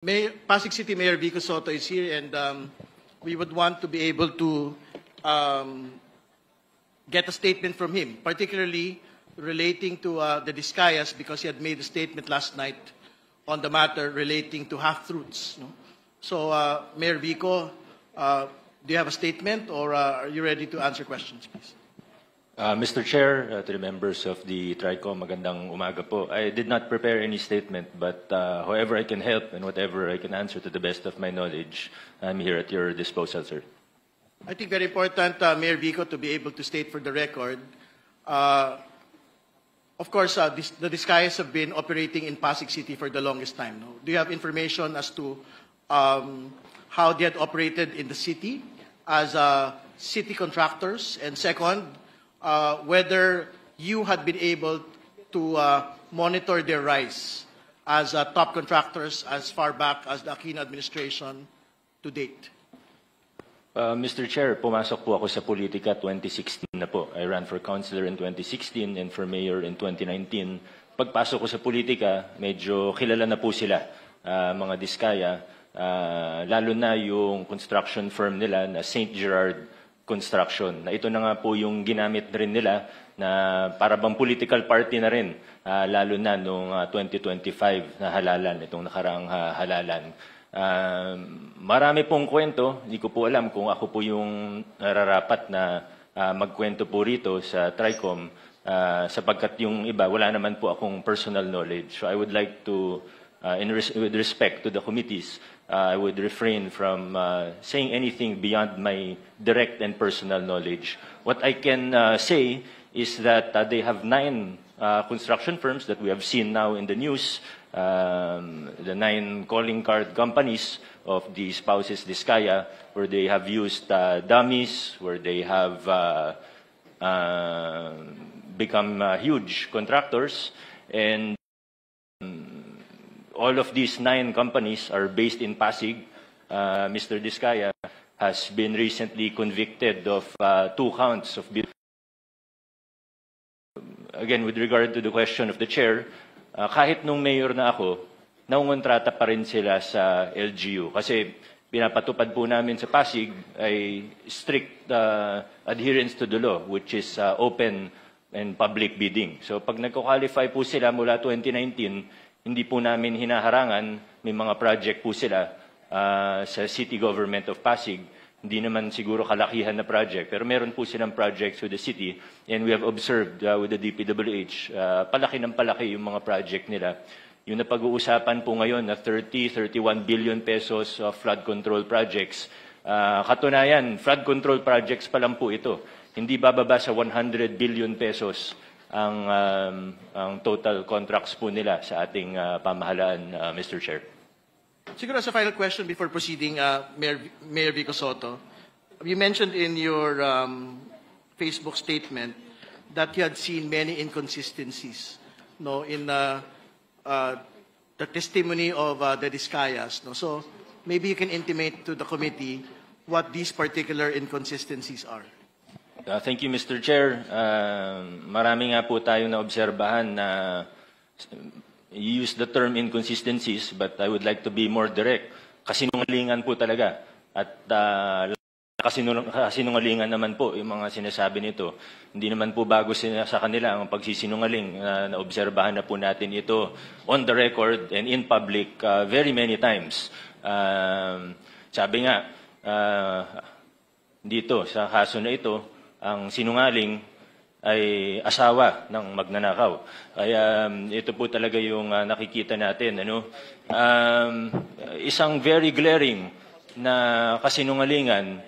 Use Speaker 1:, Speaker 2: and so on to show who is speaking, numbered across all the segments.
Speaker 1: Pasig City Mayor Vico Soto is here, and we would want to be able to get a statement from him, particularly relating to the Discayas, because he had made a statement last night on the matter relating to half-truths. No? So, Mayor Vico, do you have a statement, or are you ready to answer questions, please?
Speaker 2: Mr. Chair, to the members of the TRICOM, magandang umaga po. I did not prepare any statement, but however I can help and whatever I can answer to the best of my knowledge, I'm here at your disposal, sir.
Speaker 1: I think very important, Mayor Vico, to be able to state for the record. Of course, the Discayas have been operating in Pasig City for the longest time. No? Do you have information as to how they had operated in the city as city contractors? And second, whether you had been able to monitor their rise as top contractors as far back as the Aquino administration to date?
Speaker 2: Mr. Chair, pumasok po ako sa politika 2016 na po. I ran for councilor in 2016 and for mayor in 2019. Pagpasok ko sa politika, medyo kilala na po sila, mga Discaya, lalo na yung construction firm nila na St. Gerard Construction. Na ito na nga po yung ginamit rin nila na para bang political party na rin, lalo na noong 2025 na halalan, itong nakaraang halalan. Marami pong kwento, hindi ko po alam kung ako po yung nararapat na magkwento po rito sa TRICOM, sapagkat yung iba, wala naman po akong personal knowledge. So I would like to, with respect to the committees, I would refrain from saying anything beyond my direct and personal knowledge. What I can say is that they have 9 construction firms that we have seen now in the news, the 9 calling card companies of the spouses Discaya, where they have used dummies, where they have become huge contractors, and all of these 9 companies are based in Pasig. Mr. Discaya has been recently convicted of 2 counts of... Again, with regard to the question of the chair, kahit nung mayor na ako, naungontrata pa rin sila sa LGU. Kasi pinapatupad po namin sa Pasig ay strict adherence to the law, which is open and public bidding. So pag nagko-qualify po sila mula 2019, hindi po namin hinaharangan, may mga project po sila sa City Government of Pasig. Hindi naman siguro kalakihan na project, pero meron po silang projects with the city, and we have observed with the DPWH, palaki ng palaki yung mga project nila. Yung napag-uusapan po ngayon na 31 billion pesos of flood control projects, katunayan, flood control projects pa lang po ito. Hindi bababa sa 100 billion pesos ang total contracts po nila sa ating pamahalaan, Mr. Chair.
Speaker 1: Siguro as a final question before proceeding, Mayor Vico Soto, you mentioned in your Facebook statement that you had seen many inconsistencies, no, in the testimony of the Discayas. No? So maybe you can intimate to the committee what these particular inconsistencies are.
Speaker 2: Thank you, Mr. Chair. Marami nga po tayo na obserbahan na you use the term inconsistencies, but I would like to be more direct. Kasinungalingan po talaga. At kasinungalingan naman po yung mga sinasabi nito. Hindi naman po bago sa kanila ang pagsisinungaling. Naobserbahan na po natin ito on the record and in public very many times. Sabi nga, dito sa kaso na ito, ang sinungaling ay asawa ng magnanakaw. Kaya ito po talaga yung nakikita natin. Ano? Isang very glaring na kasinungalingan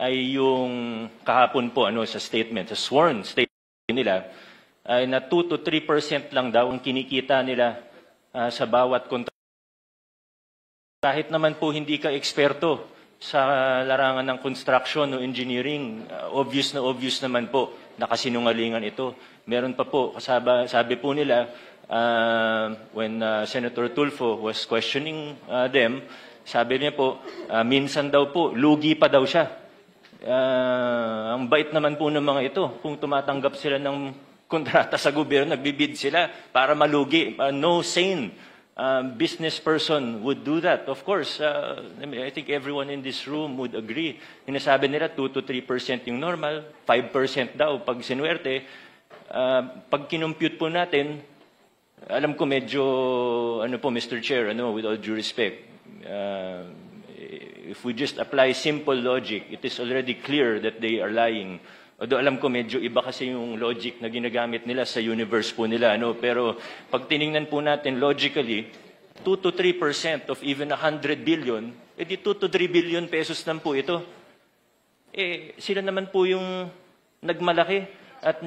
Speaker 2: ay yung kahapon po sa statement, sa sworn statement nila, ay na 2 to 3% lang daw ang kinikita nila sa bawat kontrata. Kahit naman po hindi ka eksperto sa larangan ng construction o engineering, obvious naman po na kasinungalingan ito. Meron pa po, sabi po nila, when Senator Tulfo was questioning them, sabi niya po, minsan daw po, lugi pa daw siya. Ang bait naman po ng mga ito, kung tumatanggap sila ng kontrata sa gobyerno, nagbibid sila para malugi. No sane business person would do that. Of course, I think everyone in this room would agree. Hinasabi nila 2 to 3% yung normal, 5% daw pag sinuwerte. Pag kinumpute po natin, alam ko medyo, Mr. Chair, with all due respect, if we just apply simple logic, it is already clear that they are lying. Although alam ko medyo iba kasi yung logic na ginagamit nila sa universe po nila. Pero pag tiningnan po natin logically, 2 to 3% of even 100 billion, edi 2 to 3 billion pesos lang po ito. Sila naman po yung nagmalaki at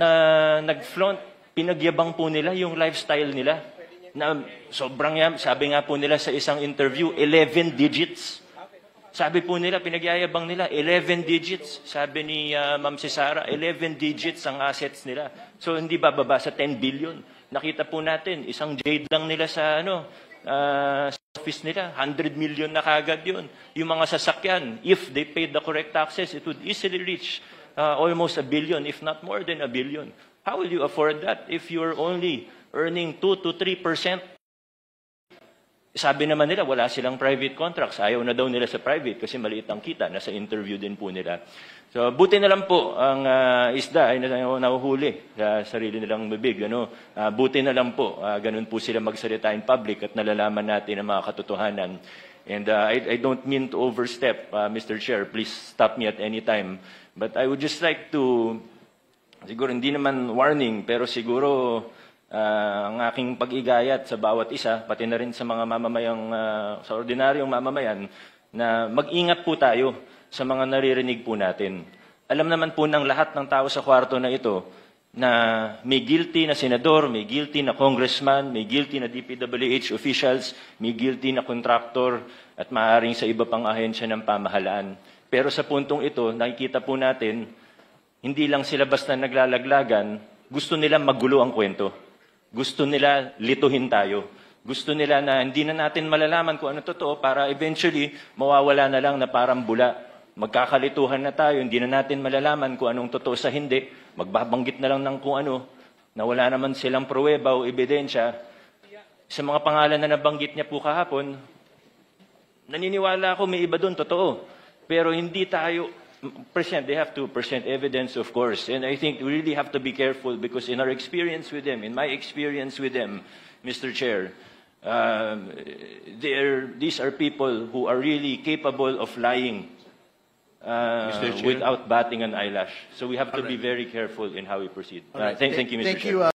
Speaker 2: nag-flaunt, pinagyabang po nila yung lifestyle nila. Na sobrang sabi nga po nila sa isang interview, 11 digits. Sabi po nila, pinagyayabang nila, 11 digits. Sabi ni Ma'am Cesara, 11 digits ang assets nila. So hindi bababa sa 10 billion. Nakita po natin, isang jade lang nila sa sa office nila, 100 million na kagad yun. Yung mga sasakyan, if they paid the correct taxes, it would easily reach almost 1 billion, if not more than 1 billion. How will you afford that if you're only earning 2 to 3%? Sabi naman nila, wala silang private contracts. Ayaw na daw nila sa private kasi maliit ang kita. Nasa interview din po nila. So, buti na lang po ang isda ay nahuhuli sa sarili nilang bibig. Buti na lang po. Ganun po sila magsalita in public at nalalaman natin ang mga katotohanan. And I don't mean to overstep, Mr. Chair. Please stop me at any time. But I would just like to, siguro hindi naman warning, pero siguro ang aking pag-igayat sa bawat isa, pati na rin sa mga mamamayang, sa ordinaryong mamamayan, na mag-ingat po tayo sa mga naririnig po natin. Alam naman po ng lahat ng tao sa kwarto na ito na may guilty na senador, may guilty na congressman, may guilty na DPWH officials, may guilty na contractor at maaaring sa iba pang ahensya ng pamahalaan. Pero sa puntong ito, nakikita po natin, hindi lang sila basta naglalaglagan, gusto nila magulo ang kwento. Gusto nila lituhin tayo. Gusto nila na hindi na natin malalaman kung ano totoo para eventually mawawala na lang na parang bula. Magkakalituhan na tayo, hindi na natin malalaman kung anong totoo sa hindi. Magbabanggit na lang ng kung ano, na wala naman silang pruweba o ebidensya. Sa mga pangalan na nabanggit niya po kahapon, naniniwala ako may iba doon, totoo. Pero hindi tayo they have to present evidence, of course. And I think we really have to be careful because in our experience with them, in my experience with them, Mr. Chair, these are people who are really capable of lying without batting an eyelash. So we have to be very careful in how we proceed. Thank you, Mr. Chair.